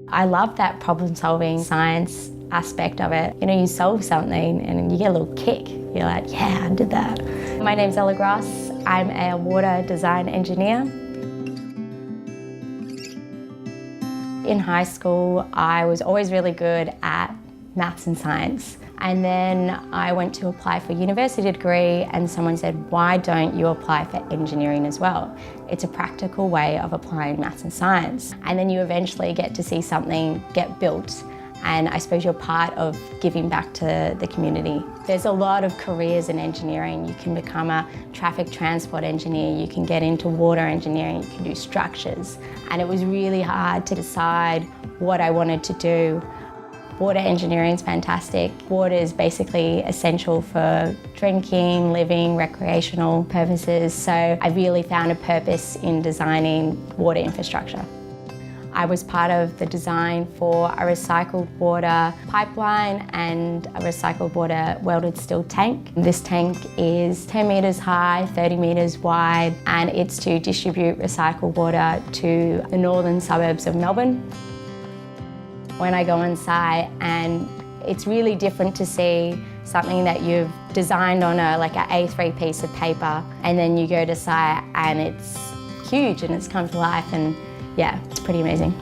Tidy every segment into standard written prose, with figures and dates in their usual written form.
I love that problem-solving science aspect of it. You know, you solve something and you get a little kick. You're like, yeah, I did that. My name's Ella Gross. I'm a water design engineer. In high school, I was always really good at maths and science. And then I went to apply for a university degree and someone said, why don't you apply for engineering as well? It's a practical way of applying maths and science. And then you eventually get to see something get built. And I suppose you're part of giving back to the community. There's a lot of careers in engineering. You can become a traffic transport engineer, you can get into water engineering, you can do structures. And it was really hard to decide what I wanted to do. Water engineering is fantastic. Water is basically essential for drinking, living, recreational purposes. So I really found a purpose in designing water infrastructure. I was part of the design for a recycled water pipeline and a recycled water welded steel tank. This tank is 10 metres high, 30 metres wide, and it's to distribute recycled water to the northern suburbs of Melbourne. When I go on site, and it's really different to see something that you've designed on like an A3 piece of paper, and then you go to site and it's huge and it's come to life, and yeah, it's pretty amazing.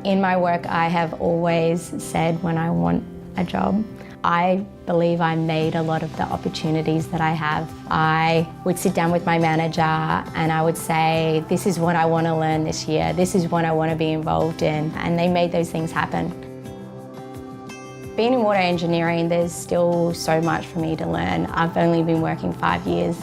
In my work, I have always said when I want a job, I believe I made a lot of the opportunities that I have. I would sit down with my manager and I would say, this is what I want to learn this year, this is what I want to be involved in, and they made those things happen. Being in water engineering, there's still so much for me to learn. I've only been working 5 years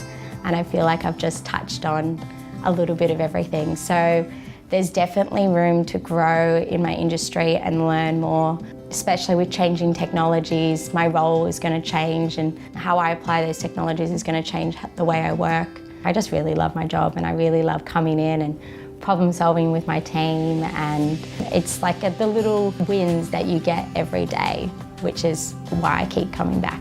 and I feel like I've just touched on a little bit of everything. So there's definitely room to grow in my industry and learn more. Especially with changing technologies, my role is going to change, and how I apply those technologies is going to change the way I work. I just really love my job, and I really love coming in and problem solving with my team, and it's like the little wins that you get every day, which is why I keep coming back.